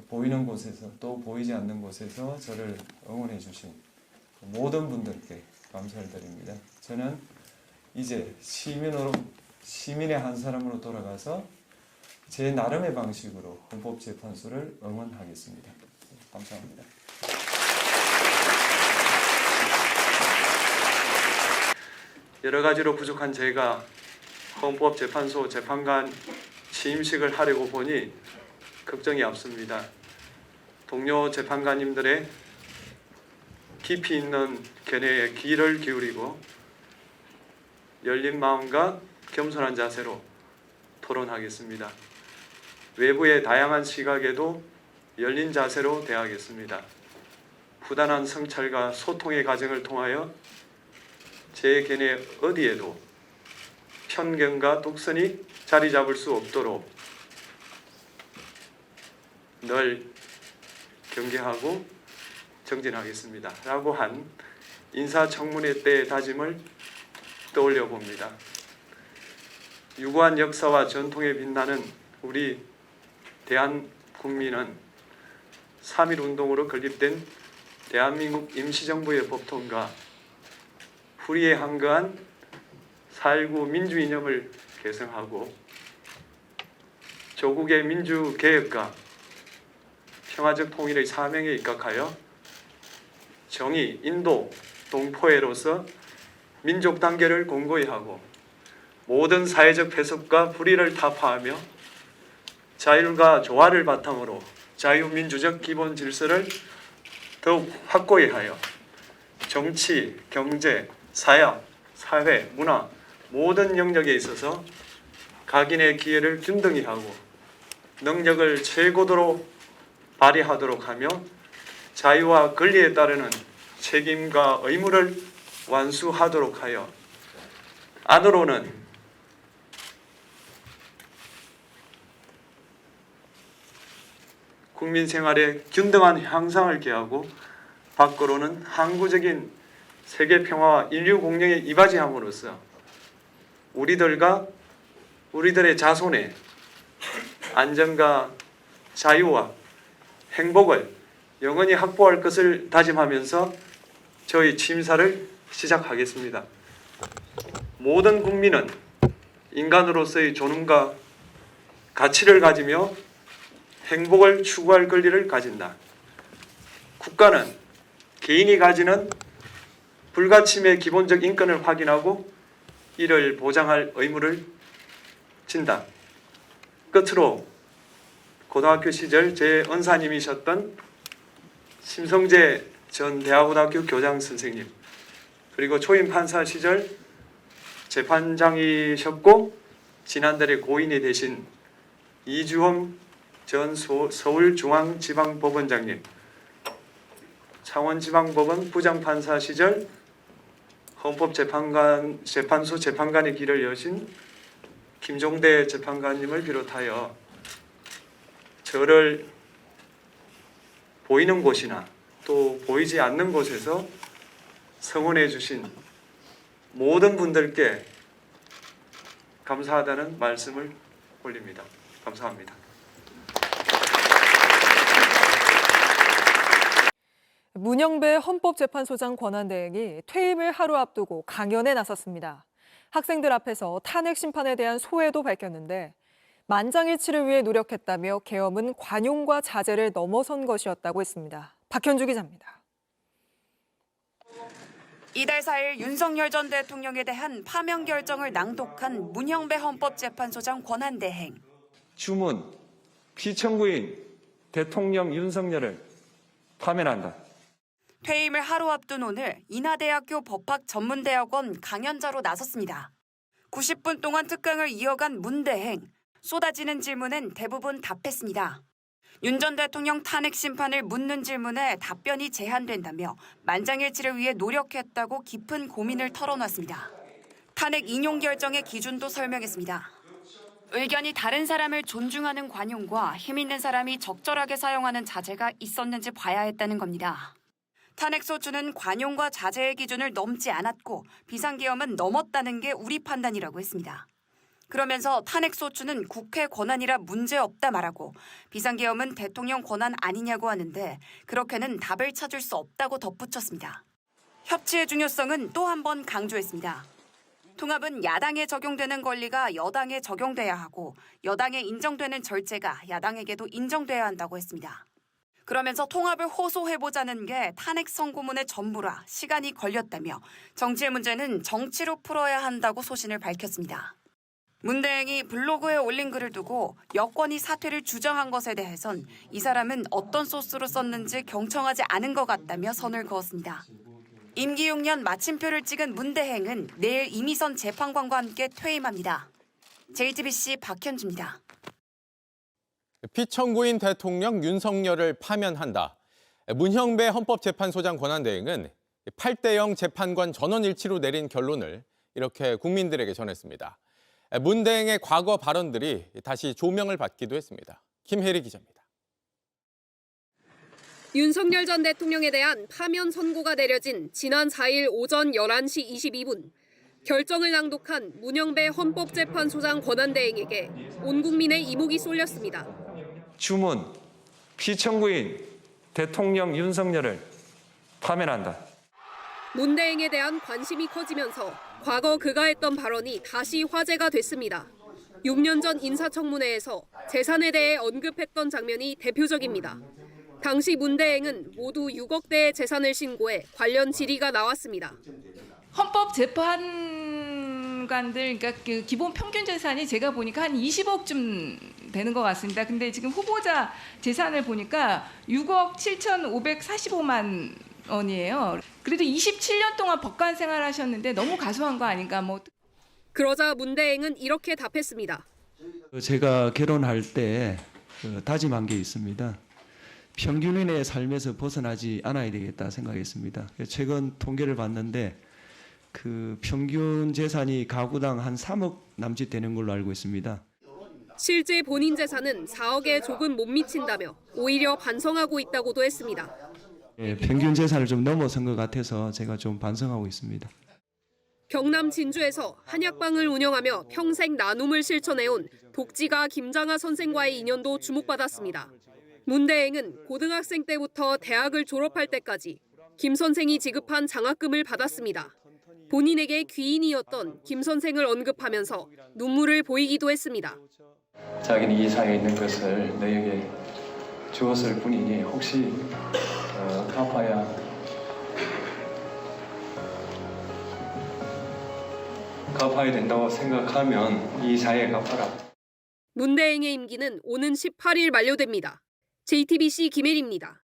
보이는 곳에서 또 보이지 않는 곳에서 저를 응원해 주신 모든 분들께 감사를 드립니다. 저는 이제 시민의 한 사람으로 돌아가서 제 나름의 방식으로 헌법재판소를 응원하겠습니다. 감사합니다. 여러 가지로 부족한 제가 헌법재판소 재판관 취임식을 하려고 보니 걱정이 앞섭니다. 동료 재판관님들의 깊이 있는 견해에 귀를 기울이고 열린 마음과 겸손한 자세로 토론하겠습니다. 외부의 다양한 시각에도 열린 자세로 대하겠습니다. 부단한 성찰과 소통의 과정을 통하여 제 견해 어디에도 편견과 독선이 자리 잡을 수 없도록 늘 경계하고 정진하겠습니다. 라고 한 인사청문회 때의 다짐을 떠올려 봅니다. 유구한 역사와 전통에 빛나는 우리 대한국민은 3.1운동으로 건립된 대한민국 임시정부의 법통과 불의에 한거한 4.19 민주이념을 계승하고 조국의 민주개혁과 평화적 통일의 사명에 입각하여 정의, 인도, 동포애로서 민족 단계를 공고히 하고 모든 사회적 배석과 불의를 타파하며 자율과 조화를 바탕으로 자유민주적 기본 질서를 더욱 확고히 하여 정치, 경제, 사회, 문화 모든 영역에 있어서 각인의 기회를 균등히 하고 능력을 최고도로 발휘하도록 하며 자유와 권리에 따르는 책임과 의무를 완수하도록 하여 안으로는 국민 생활의 균등한 향상을 기하고 밖으로는 항구적인 세계 평화와 인류 공영에 이바지함으로써 우리들의 자손의 안전과 자유와 행복을 영원히 확보할 것을 다짐하면서 저희 취임사를 시작하겠습니다. 모든 국민은 인간으로서의 존엄과 가치를 가지며 행복을 추구할 권리를 가진다. 국가는 개인이 가지는 불가침의 기본적 인권을 확인하고 이를 보장할 의무를 진다. 끝으로 고등학교 시절 제 은사님이셨던 심성재 전 대하고등학교 교장 선생님, 그리고 초임 판사 시절 재판장이셨고 지난달에 고인이 되신 이주홍 전 서울중앙지방법원장님, 창원지방법원 부장판사 시절 헌법재판소 재판관의 길을 여신 김종대 재판관님을 비롯하여 저를 보이는 곳이나 또 보이지 않는 곳에서 성원해 주신 모든 분들께 감사하다는 말씀을 올립니다. 감사합니다. 문영배 헌법재판소장 권한대행이 퇴임을 하루 앞두고 강연에 나섰습니다. 학생들 앞에서 탄핵 심판에 대한 소회도 밝혔는데 만장일치를 위해 노력했다며 계엄은 관용과 자제를 넘어선 것이었다고 했습니다. 박현주 기자입니다. 이달 4일 윤석열 전 대통령에 대한 파면 결정을 낭독한 문영배 헌법재판소장 권한대행. 주문, 피청구인 대통령 윤석열을 파면한다. 퇴임을 하루 앞둔 오늘 인하대학교 법학전문대학원 강연자로 나섰습니다. 90분 동안 특강을 이어간 문 대행. 쏟아지는 질문엔 대부분 답했습니다. 윤 전 대통령 탄핵 심판을 묻는 질문에 답변이 제한된다며 만장일치를 위해 노력했다고 깊은 고민을 털어놨습니다. 탄핵 인용 결정의 기준도 설명했습니다. 의견이 다른 사람을 존중하는 관용과 힘 있는 사람이 적절하게 사용하는 자제가 있었는지 봐야 했다는 겁니다. 탄핵 소추는 관용과 자제의 기준을 넘지 않았고 비상계엄은 넘었다는 게 우리 판단이라고 했습니다. 그러면서 탄핵소추는 국회 권한이라 문제없다 말하고 비상계엄은 대통령 권한 아니냐고 하는데 그렇게는 답을 찾을 수 없다고 덧붙였습니다. 협치의 중요성은 또 한 번 강조했습니다. 통합은 야당에 적용되는 권리가 여당에 적용돼야 하고 여당에 인정되는 절제가 야당에게도 인정돼야 한다고 했습니다. 그러면서 통합을 호소해보자는 게 탄핵 선고문의 전부라 시간이 걸렸다며 정치의 문제는 정치로 풀어야 한다고 소신을 밝혔습니다. 문 대행이 블로그에 올린 글을 두고 여권이 사퇴를 주장한 것에 대해선 이 사람은 어떤 소스로 썼는지 경청하지 않은 것 같다며 선을 그었습니다. 임기 6년 마침표를 찍은 문 대행은 내일 이미선 재판관과 함께 퇴임합니다. JTBC 박현주입니다. 피청구인 대통령 윤석열을 파면한다. 문형배 헌법재판소장 권한대행은 8대0 재판관 전원 일치로 내린 결론을 이렇게 국민들에게 전했습니다. 문 대행의 과거 발언들이 다시 조명을 받기도 했습니다. 김혜리 기자입니다. 윤석열 전 대통령에 대한 파면 선고가 내려진 지난 4일 오전 11시 22분. 결정을 낭독한 문형배 헌법재판소장 권한대행에게 온 국민의 이목이 쏠렸습니다. 주문, 피청구인 대통령 윤석열을 파면한다. 문 대행에 대한 관심이 커지면서 과거 그가 했던 발언이 다시 화제가 됐습니다. 6년 전 인사청문회에서 재산에 대해 언급했던 장면이 대표적입니다. 당시 문 대행은 모두 6억대의 재산을 신고해 관련 질의가 나왔습니다. 헌법재판관들, 그러니까 그 기본 평균 재산이 제가 보니까 한 20억쯤 되는 것 같습니다. 근데 지금 후보자 재산을 보니까 6억 7,545만 원이에요. 그래도 27년 동안 법관 생활하셨는데 너무 가소한 거 아닌가 뭐. 그러자 문 대행은 이렇게 답했습니다. 제가 결혼할 때 다짐한 게 있습니다. 평균인의 삶에서 벗어나지 않아야 되겠다 생각했습니다. 최근 통계를 봤는데 그 평균 재산이 가구당 한 3억 남짓 되는 걸로 알고 있습니다. 실제 본인 재산은 4억에 조금 못 미친다며 오히려 반성하고 있다고도 했습니다. 평균 재산을 좀 넘어선 것 같아서 제가 좀 반성하고 있습니다. 경남 진주에서 한약방을 운영하며 평생 나눔을 실천해온 독지가 김장하 선생과의 인연도 주목받았습니다. 문 대행은 고등학생 때부터 대학을 졸업할 때까지 김 선생이 지급한 장학금을 받았습니다. 본인에게 귀인이었던 김 선생을 언급하면서 눈물을 보이기도 했습니다. 자기는 이 상에 있는 것을 너에게 주었을 뿐이니 혹시 갚아야 된다고 생각하면 이 사회에 갚아라. 문 대행의 임기는 오는 18일 만료됩니다. JTBC 김혜리입니다.